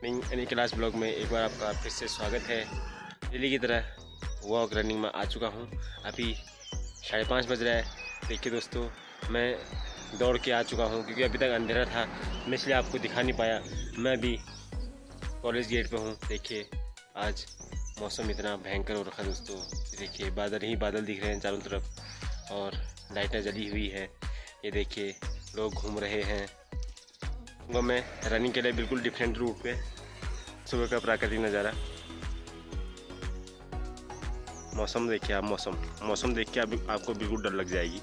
यानी class blog में एक बार आपका फिर से स्वागत है। डेली की तरह वॉक रनिंग में आ चुका हूँ। अभी 5:30 बज रहा है। देखिए दोस्तों, मैं दौड़ के आ चुका हूँ क्योंकि अभी तक अंधेरा था, मैं इसलिए आपको दिखा नहीं पाया। मैं अभी कॉलेज गेट पे हूँ। देखिए आज मौसम इतना भयंकर हो रखा है दोस्तों। देखिए बादल ही बादल दिख रहे हैं चारों तरफ और लाइटें जली हुई है। ये देखिए लोग घूम रहे हैं। वो मैं रनिंग के लिए बिल्कुल डिफरेंट रूट पे, सुबह का प्राकृतिक नज़ारा। मौसम देखिए आप, मौसम देख के आपको बिल्कुल डर लग जाएगी।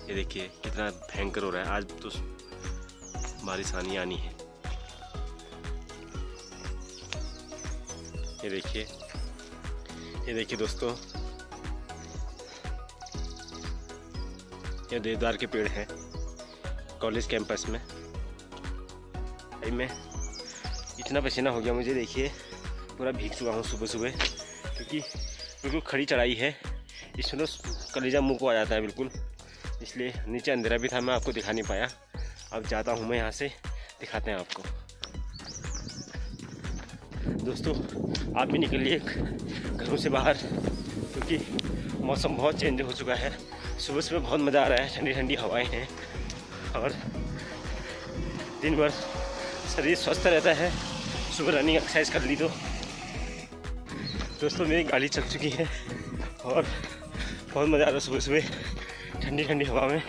ये देखिए कितना भयंकर हो रहा है। आज तो बारिश आनी है। ये देखिए दोस्तों, ये देवदार के पेड़ हैं कॉलेज कैंपस में। मैं इतना पसीना हो गया मुझे, देखिए पूरा भीग चुका हूँ सुबह क्योंकि बिल्कुल खड़ी चढ़ाई है। इसमें तो कलेजा मुंह को आ जाता है बिल्कुल, इसलिए नीचे अंधेरा भी था, मैं आपको दिखा नहीं पाया। अब जाता हूँ मैं यहाँ से, दिखाते हैं आपको। दोस्तों आप भी निकलिए घरों से बाहर क्योंकि मौसम बहुत चेंज हो चुका है। सुबह बहुत मज़ा आ रहा है, ठंडी ठंडी हवाएं हैं और दिन भर शरीर स्वस्थ रहता है। सुबह रनिंग एक्सरसाइज कर ली तो दोस्तों मेरी गाड़ी चल चुकी है और बहुत मज़ा आ रहा है। सुबह ठंडी ठंडी हवा में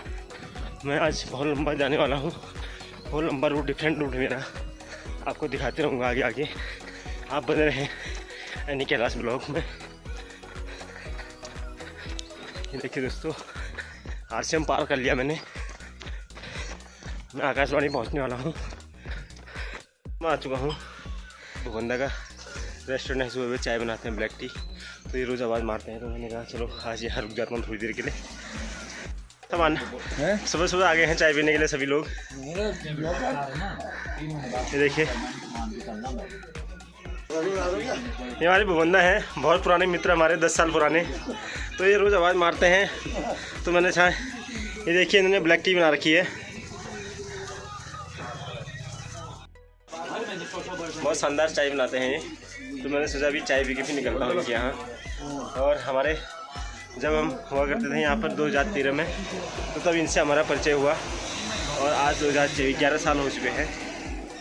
मैं आज बहुत लंबा जाने वाला हूँ। बहुत लंबा रूट, डिफरेंट रूट है मेरा, आपको दिखाते रहूँगा आगे आगे। आप बने रहें यानी कैलाश ब्लॉग में। ये देखिए दोस्तों, आरसीएम पार कर लिया मैंने। मैं आकाशवाणी पहुँचने वाला हूँ। मैं आ चुका हूँ भगोंदा का रेस्टोरेंट है। सुबह चाय बनाते हैं, ब्लैक टी, तो ये रोज़ आवाज़ मारते हैं। तो मैंने कहा चलो आज यहाँ रुक जाता हूँ थोड़ी देर के लिए। सामान सुबह आ गए हैं चाय पीने के लिए सभी लोग। ये देखिए ये हमारे भगोंदा है, बहुत पुराने मित्र हमारे, 10 साल पुराने। तो ये रोज़ आवाज़ मारते हैं, तो मैंने चाय, ये देखिए इन्होंने ब्लैक टी बना रखी है, बहुत शानदार चाय बनाते हैं ये। तो मैंने सोचा अभी चाय पी के फिर निकलता हूँ इनके यहाँ। और हमारे जब हम हुआ करते थे यहाँ पर 2013 में, तो तब इनसे हमारा परिचय हुआ और आज 2011 साल हो चुके हैं।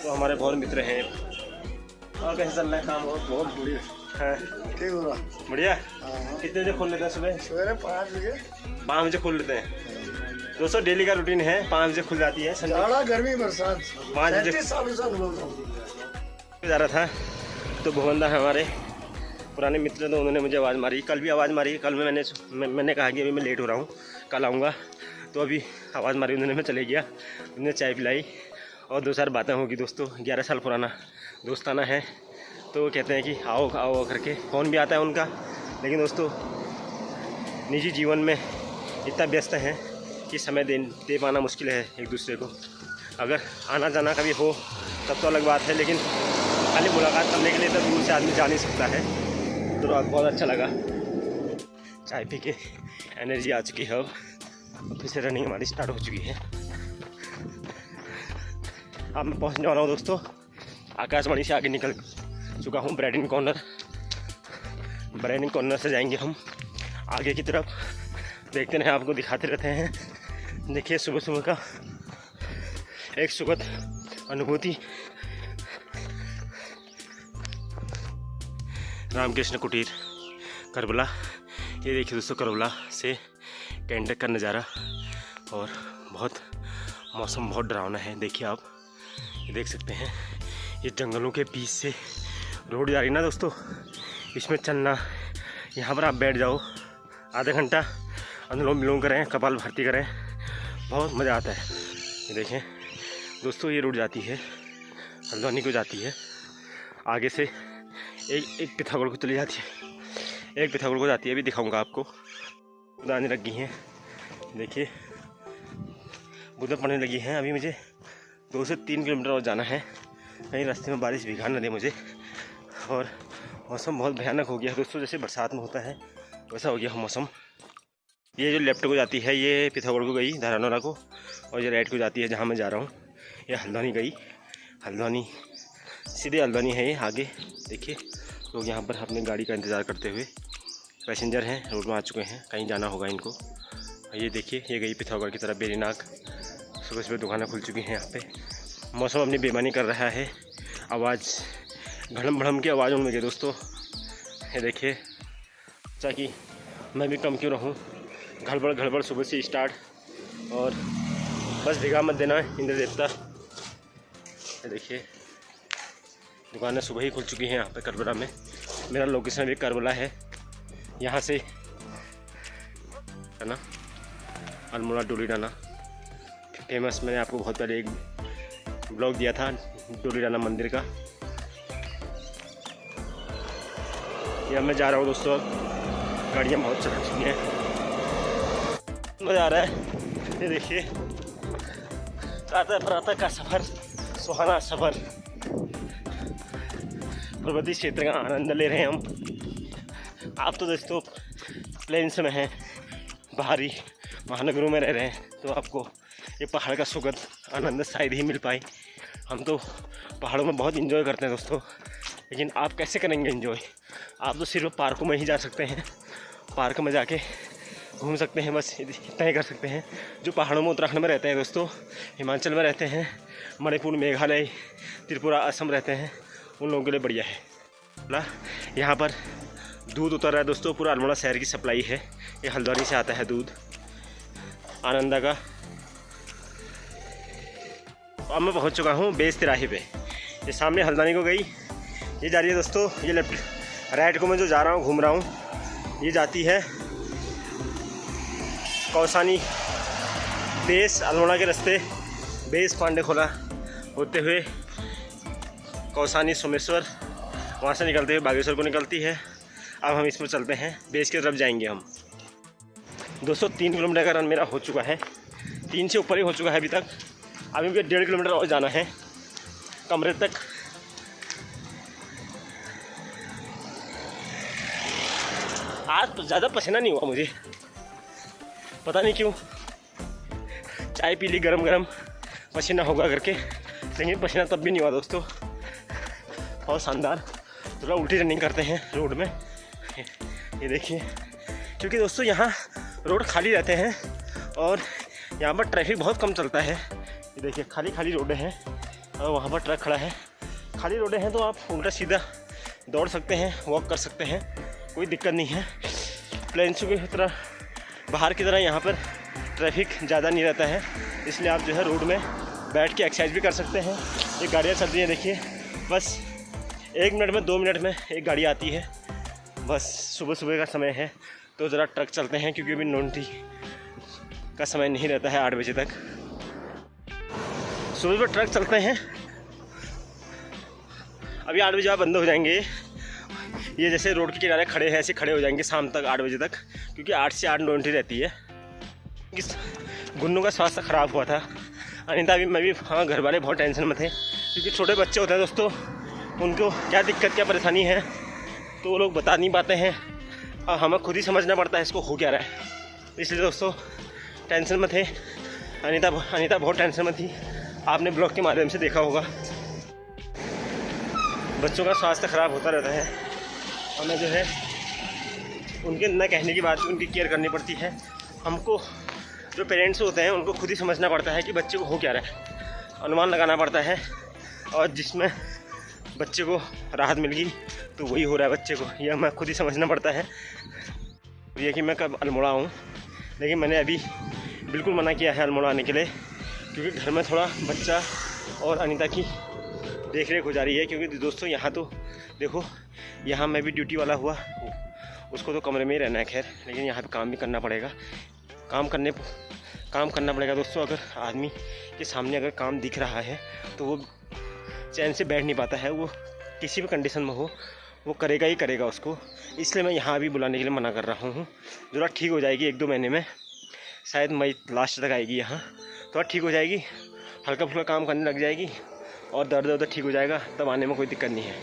तो हमारे बहुत मित्र हैं। और कैसे चल रहा है काम? बहुत बढ़िया है, ठीक हो रहा, बढ़िया। कितने बजे खोल लेते हैं? सुबह 5 बजे खोल लेते हैं दोस्तों। डेली का रूटीन है, 5 बजे खुल जाती है। गर्मी बरसात 5 बजे जा रहा था। तो भगोंदा हमारे पुराने मित्र, तो उन्होंने मुझे आवाज़ मारी। कल भी आवाज़ मारी। कल में मैंने कहा कि अभी मैं लेट हो रहा हूँ, कल आऊँगा। तो अभी आवाज़ मारी उन्होंने, मैं चले गया। उन्होंने चाय पिलाई और 2-4 बातें होगी दोस्तों। 11 साल पुराना दोस्ताना है। तो वो कहते हैं कि आओ आओ करके, फ़ोन भी आता है उनका। लेकिन दोस्तों निजी जीवन में इतना व्यस्त हैं कि समय दे पाना मुश्किल है एक दूसरे को। अगर आना जाना कभी हो तब तो अलग बात है, लेकिन खाली मुलाकात करने के लिए तो दूर से आदमी जा नहीं सकता है। तो बहुत अच्छा लगा, चाय पी के एनर्जी आ चुकी है। अब फिर से रनिंग हमारी स्टार्ट हो चुकी है। अब मैं पहुंचने वाला हूं दोस्तों, आकाशवाणी से आगे निकल चुका हूं। ब्रायडन कॉर्नर से जाएंगे हम आगे की तरफ। देखते रहे, आपको दिखाते रहते हैं। देखिए सुबह का एक सुखद अनुभूति। रामकृष्ण कुटीर करबला, ये देखिए दोस्तों करबला से कैंटक का नज़ारा। और मौसम बहुत डरावना है। देखिए आप, ये देख सकते हैं, ये जंगलों के बीच से रोड जा रही ना दोस्तों, इसमें चलना। यहाँ पर आप बैठ जाओ, आधा घंटा अनुलोम विलोम करें, कपाल भारती करें, बहुत मज़ा आता है। ये देखें दोस्तों, ये रोड जाती है हल्द्वानी को, जाती है आगे से। एक पिथौरागढ़ को चली जाती है, एक पिथौरागढ़ को जाती है। अभी दिखाऊंगा आपको। बुदाने लग गई हैं, देखिए बुदा पड़ने लगी हैं। अभी मुझे 2 से 3 किलोमीटर और जाना है, कहीं रास्ते में बारिश भिगा न दे मुझे। और मौसम बहुत भयानक हो गया है दोस्तों, जैसे बरसात में होता है वैसा हो गया मौसम। ये जो लेफ्ट को जाती है ये पिथौरागढ़ को गई, धारानोरा को, और ये राइट को जाती है जहाँ मैं जा रहा हूँ, ये हल्द्वानी गई। हल्द्वानी सीधे हल्द्वानी है ये। आगे देखिए लोग यहाँ पर अपनी गाड़ी का इंतज़ार करते हुए पैसेंजर हैं, रोड में आ चुके हैं, कहीं जाना होगा इनको। ये देखिए ये गई पिथौरागढ़ की तरफ बेरीनाग। सुबह सुबह दुकानें खुल चुकी हैं यहाँ पे। मौसम अपनी बेईमानी कर रहा है, आवाज़ घड़म भड़म की आवाज़ उनमें गई दोस्तों। ये देखिए ताकि मैं भी कम क्यों रहूँ, गड़बड़ सुबह से स्टार्ट। और बस भिगा मत देना इंद्र देवता। ये देखिए दुकानें सुबह ही खुल चुकी हैं यहाँ पे करबला में। मेरा लोकेशन भी करबला है, यहाँ से है ना अल्मोड़ा डोली डाना फेमस। मैंने आपको बहुत पहले एक ब्लॉग दिया था डोली डाना मंदिर का। यहाँ मैं जा रहा हूँ दोस्तों, गाड़ियाँ बहुत चल चुकी हैं, मज़ा आ रहा है। ये देखिए प्रातः का सफ़र, सुहाना सफ़र, पर्वतीय क्षेत्र का आनंद ले रहे हैं हम। आप तो दोस्तों प्लेन्स में हैं, बाहरी महानगरों में रह रहे हैं, तो आपको ये पहाड़ का सुगंध आनंद शायद ही मिल पाए। हम तो पहाड़ों में बहुत एंजॉय करते हैं दोस्तों, लेकिन आप कैसे करेंगे एंजॉय? आप तो सिर्फ पार्कों में ही जा सकते हैं, पार्क में जाके घूम सकते हैं, बस इतना ही कर सकते हैं। जो पहाड़ों में उत्तराखंड में रहते हैं दोस्तों, हिमाचल में रहते हैं, मणिपुर, मेघालय, त्रिपुरा, असम रहते हैं, उन लोगों के लिए बढ़िया है। यहाँ पर दूध उतर रहा है दोस्तों, पूरा अल्मोड़ा शहर की सप्लाई है। ये हल्द्वानी से आता है दूध आनंदा का। अब मैं पहुँच चुका हूँ बेस तिराहे पे। ये सामने हल्द्वानी को गई, ये जा रही है दोस्तों, ये लेफ्ट राइट को मैं जो जा रहा हूँ घूम रहा हूँ, ये जाती है कौसानी बेस अल्मोड़ा के रास्ते, बेस पांडे खोला होते हुए कौसानी सोमेश्वर, वहाँ से निकलते हुए बागेश्वर को निकलती है। अब हम इसमें चलते हैं, बेस की तरफ जाएंगे हम। दोस्तों 3 किलोमीटर का रन मेरा हो चुका है, 3 से ऊपर ही हो चुका है अभी तक। अभी मुझे 1.5 किलोमीटर और जाना है कमरे तक। आज तो ज़्यादा पसीना नहीं हुआ मुझे, पता नहीं क्यों। चाय पी ली गरम गरम, पसीना होगा करके, लेकिन पसीना तब भी नहीं हुआ दोस्तों। बहुत शानदार, थोड़ा उल्टी रनिंग करते हैं रोड में। ये देखिए, क्योंकि दोस्तों यहाँ रोड खाली रहते हैं और यहाँ पर ट्रैफिक बहुत कम चलता है। ये देखिए खाली रोडें हैं और वहाँ पर ट्रक खड़ा है। खाली रोडें हैं तो आप उल्टा सीधा दौड़ सकते हैं, वॉक कर सकते हैं, कोई दिक्कत नहीं है। प्लेन्सों की तरह बाहर की तरह यहाँ पर ट्रैफिक ज़्यादा नहीं रहता है, इसलिए आप जो है रोड में बैठ के एक्सरसाइज भी कर सकते हैं। ये गाड़ियाँ चल रही हैं देखिए, बस 1 मिनट में 2 मिनट में एक गाड़ी आती है। बस सुबह का समय है तो ज़रा ट्रक चलते हैं, क्योंकि अभी नोनटी का समय नहीं रहता है 8 बजे तक। सुबह पर ट्रक चलते हैं, अभी 8 बजे बंद हो जाएंगे। ये जैसे रोड के किनारे खड़े हैं ऐसे खड़े हो जाएंगे शाम तक 8 बजे तक, क्योंकि 8 से 8 नोनटी रहती है। गुन्नू का स्वास्थ्य ख़राब हुआ था, अनिता भी, मैं भी, हाँ घर वाले बहुत टेंशन में थे, क्योंकि छोटे बच्चे होते हैं दोस्तों, उनको क्या दिक्कत क्या परेशानी है तो वो लोग बता नहीं पाते हैं, और हमें खुद ही समझना पड़ता है इसको हो क्या रहा है। इसलिए दोस्तों टेंशन में थे, अनिता बहुत टेंशन में थी, आपने ब्लॉग के माध्यम से देखा होगा। बच्चों का स्वास्थ्य ख़राब होता रहता है, हमें जो है उनके न कहने की बात उनकी केयर करनी पड़ती है। हमको जो पेरेंट्स होते हैं उनको खुद ही समझना पड़ता है कि बच्चे को हो क्या रहा है, अनुमान लगाना पड़ता है, और जिसमें बच्चे को राहत मिल गई तो वही हो रहा है बच्चे को, यह हमें खुद ही समझना पड़ता है। ये कि मैं कब अल्मोड़ा आऊँ, लेकिन मैंने अभी बिल्कुल मना किया है अल्मोड़ा आने के लिए, क्योंकि घर में थोड़ा बच्चा और अनीता की देख रेख हो जा रही है। क्योंकि दोस्तों यहाँ तो देखो, यहाँ मैं भी ड्यूटी वाला हुआ, उसको तो कमरे में ही रहना है खैर, लेकिन यहाँ पे काम भी करना पड़ेगा। काम करना पड़ेगा दोस्तों। अगर आदमी के सामने अगर काम दिख रहा है तो वो चैन से बैठ नहीं पाता है, वो किसी भी कंडीशन में हो वो करेगा ही करेगा उसको। इसलिए मैं यहाँ भी बुलाने के लिए मना कर रहा हूँ। ज़रा ठीक हो जाएगी 1-2 महीने में, शायद मई लास्ट तक आएगी यहाँ, तो ठीक हो जाएगी, हल्का फुल्का काम करने लग जाएगी और दर्द ठीक हो जाएगा, तब आने में कोई दिक्कत नहीं है।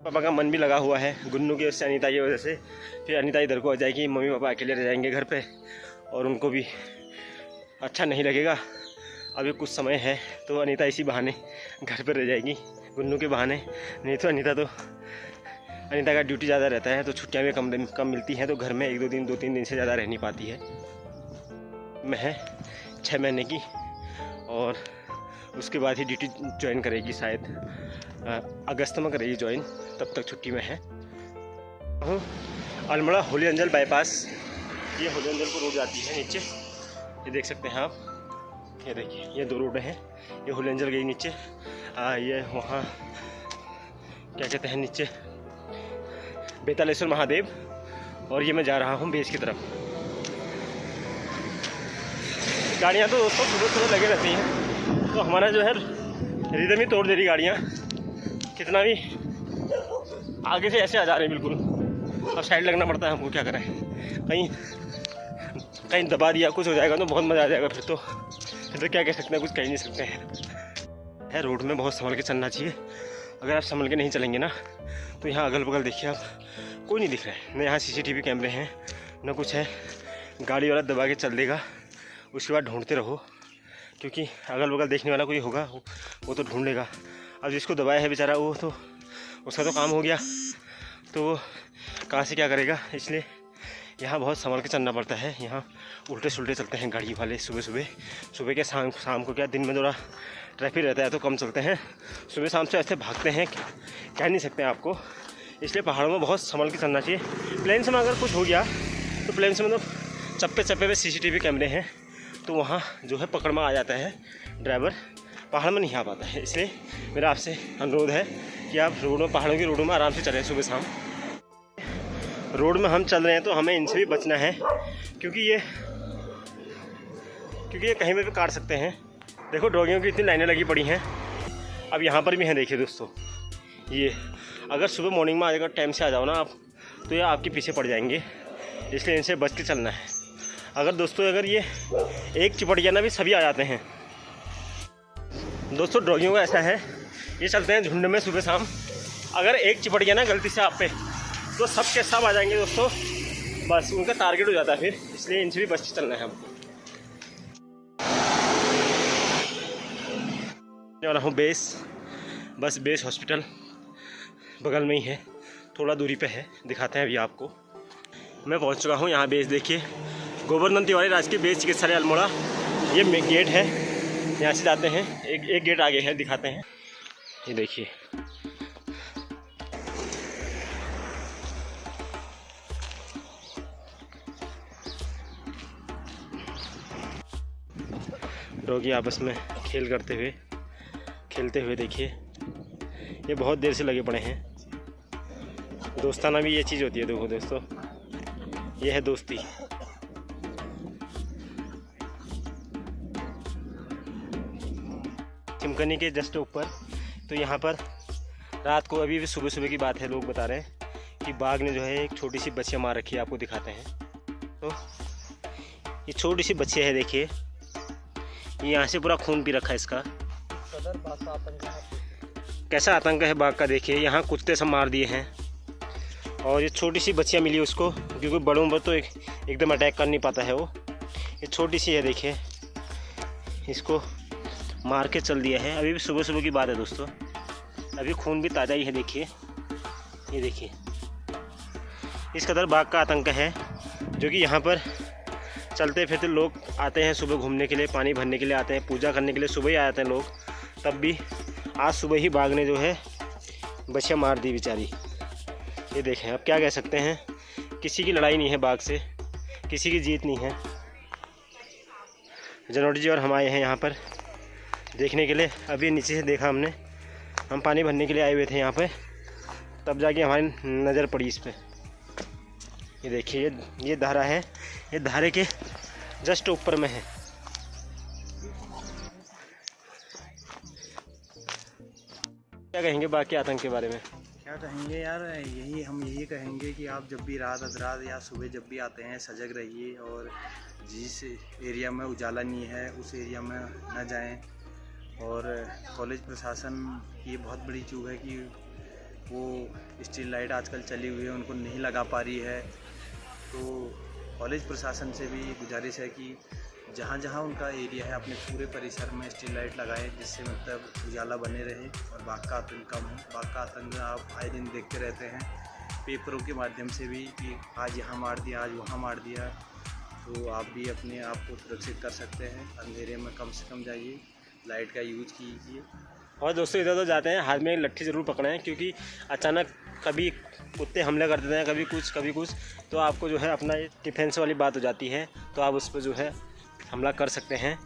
पापा का मन भी लगा हुआ है गुन्नू की वजह से, अनीता की वजह से। फिर अनीता इधर को आ जाएगी, मम्मी पापा अकेले रह जाएंगे घर पे और उनको भी अच्छा नहीं लगेगा। अभी कुछ समय है तो अनीता इसी बहाने घर पर रह जाएगी, गुन्नू के बहाने, नहीं तो अनीता का ड्यूटी ज़्यादा रहता है तो छुट्टियाँ भी कम मिलती हैं, तो घर में 2-3 दिन से ज़्यादा रह नहीं पाती है। मैं है 6 महीने की और उसके बाद ही ड्यूटी ज्वाइन करेगी, शायद अगस्त में करेगी ज्वाइन, तब तक छुट्टी में है। हूँ अल्मोड़ा होली अंजल बाईपास, ये होली अंजल को रोड जाती है नीचे, ये देख सकते हैं आप, ये देखिए ये 2 रोड हैं। ये होली अंजल गई नीचे, ये वहाँ क्या कहते हैं नीचे बेतालेश्वर महादेव, और ये मैं जा रहा हूँ बेस की तरफ। गाड़ियाँ तो दोस्तों सुबह लगे रहती हैं, तो हमारा जो है रिदम ही तोड़ दे रही गाड़ियाँ, कितना भी आगे से ऐसे आ जा रहे हैं बिल्कुल। अब साइड लगना पड़ता है हमको, क्या करें, कहीं दबा दिया कुछ हो जाएगा तो बहुत मज़ा आ जाएगा, फिर तो क्या कह सकते हैं, कुछ कह नहीं सकते हैं। रोड में बहुत संभल के चलना चाहिए, अगर आप संभल के नहीं चलेंगे ना तो यहाँ अगल बगल देखिए आप, कोई नहीं दिख रहा है, न यहाँ CCTV कैमरे हैं न कुछ है। गाड़ी वाला दबा के चल देगा, उसके बाद ढूंढते रहो, क्योंकि अगल बगल देखने वाला कोई होगा वो तो ढूंढ लेगा। अब जिसको दबाया है बेचारा, वो तो उसका तो काम हो गया, तो वो कहाँ से क्या करेगा। इसलिए यहाँ बहुत संभल के चलना पड़ता है। यहाँ उल्टे सुल्टे चलते हैं गाड़ी वाले सुबह के शाम को, क्या दिन में थोड़ा ट्रैफिक रहता है तो कम चलते हैं, सुबह शाम से ऐसे भागते हैं, कह नहीं सकते हैं आपको। इसलिए पहाड़ों में बहुत संभल के चलना चाहिए। प्लेन्स में अगर कुछ हो गया तो प्लेन्स में मतलब चप्पे पे CCTV कैमरे हैं, तो वहाँ जो है पकड़ में आ जाता है ड्राइवर, पहाड़ में नहीं आ पाता है। इसलिए मेरा आपसे अनुरोध है कि आप पहाड़ों की रोडों में आराम से चलें। सुबह शाम रोड में हम चल रहे हैं तो हमें इनसे भी बचना है, क्योंकि ये कहीं में भी काट सकते हैं। देखो डॉगियों की इतनी लाइनें लगी पड़ी हैं, अब यहाँ पर भी हैं, देखिए दोस्तों। ये अगर सुबह मॉर्निंग में आ जाएगा, टाइम से आ जाओ ना आप, तो ये आपके पीछे पड़ जाएंगे, इसलिए इनसे बच के चलना है। अगर ये एक चिपट गया ना, भी सभी आ जाते हैं दोस्तों। डॉगियों का ऐसा है, ये चलते हैं झुंड में सुबह शाम, अगर एक चिपट गया ना गलती से आप पे, तो सब के सब आ जाएंगे दोस्तों, बस उनका टारगेट हो जाता है फिर। इसलिए इनसे भी बच के चलना है हमको। वाला हूँ बस बेस हॉस्पिटल बगल में ही है, थोड़ा दूरी पे है, दिखाते हैं अभी आपको। मैं पहुँच चुका हूँ यहाँ बेस, देखिए गोवर्धन तिवारी राजकीय बेस चिकित्सालय अल्मोड़ा, ये मेन गेट है, यहाँ से जाते हैं। एक गेट आगे है, दिखाते हैं, ये देखिए। डॉगी आपस में खेलते हुए देखिए, ये बहुत देर से लगे पड़े हैं। दोस्ताना भी ये चीज़ होती है, देखो दोस्तों, ये है दोस्ती। चिमकनी के जस्ट ऊपर, तो यहाँ पर रात को, अभी भी सुबह की बात है, लोग बता रहे हैं कि बाघ ने जो है एक छोटी सी बच्चियाँ मार रखी है, आपको दिखाते हैं। तो ये छोटी सी बच्ची है, देखिए, ये यहाँ से पूरा खून पी रखा है इसका। कैसा आतंक है बाघ का, देखिए। यहाँ कुत्ते सब मार दिए हैं, और ये छोटी सी बच्चियाँ मिली उसको, क्योंकि बड़ों पर तो एकदम अटैक कर नहीं पाता है वो। ये छोटी सी है, देखिए, इसको मार के चल दिया है। अभी भी सुबह की बात है दोस्तों, अभी खून भी ताज़ा ही है, देखिए, ये देखिए। इस कदर बाघ का आतंक है, जो कि यहाँ पर चलते फिरते लोग आते हैं सुबह घूमने के लिए, पानी भरने के लिए आते हैं, पूजा करने के लिए सुबह ही आ जाते हैं लोग। तब भी आज सुबह ही बाघ ने जो है बच्चियाँ मार दी बेचारी। ये देखें, अब क्या कह सकते हैं, किसी की लड़ाई नहीं है बाघ से, किसी की जीत नहीं है। जनोटी जी और हम आए हैं यहाँ पर देखने के लिए। अभी नीचे से देखा हमने, हम पानी भरने के लिए आए हुए थे यहाँ पे, तब जाके हमारी नज़र पड़ी इस पर। ये देखिए, ये धारा है, ये धारे के जस्ट ऊपर में है। क्या कहेंगे बाकी आतंक के बारे में? क्या कहेंगे यार, हम यही कहेंगे कि आप जब भी रात अधरात या सुबह जब भी आते हैं, सजग रहिए, और जिस एरिया में उजाला नहीं है उस एरिया में न जाएं। और कॉलेज प्रशासन की बहुत बड़ी चूक है कि वो स्ट्रीट लाइट आजकल चली हुई है, उनको नहीं लगा पा रही है। तो कॉलेज प्रशासन से भी गुजारिश है कि जहाँ जहाँ उनका एरिया है अपने पूरे परिसर में स्ट्रीट लाइट लगाएं, जिससे मतलब उजाला बने रहे और बाघ का आतंक कम हो। बाघ का आतंक आप आए दिन देखते रहते हैं पेपरों के माध्यम से भी कि आज यहाँ मार दिया, आज वहाँ मार दिया। तो आप भी अपने आप को सुरक्षित कर सकते हैं। अंधेरे में कम से कम जाइए, लाइट का यूज कीजिए। और दोस्तों इधर तो जाते हैं, हाथ में लट्ठी ज़रूर पकड़ें, क्योंकि अचानक कभी कुत्ते हमले कर देते हैं, कभी कुछ, तो आपको जो है अपना डिफेंस वाली बात हो जाती है, तो आप उस पर जो है हमला कर सकते हैं।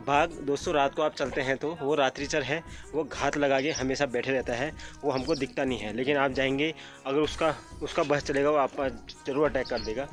बाघ दोस्तों रात को आप चलते हैं तो वो रात्रिचर है, वो घात लगा के हमेशा बैठे रहता है, वो हमको दिखता नहीं है, लेकिन आप जाएंगे अगर उसका बस चलेगा वो आप पर ज़रूर अटैक कर देगा।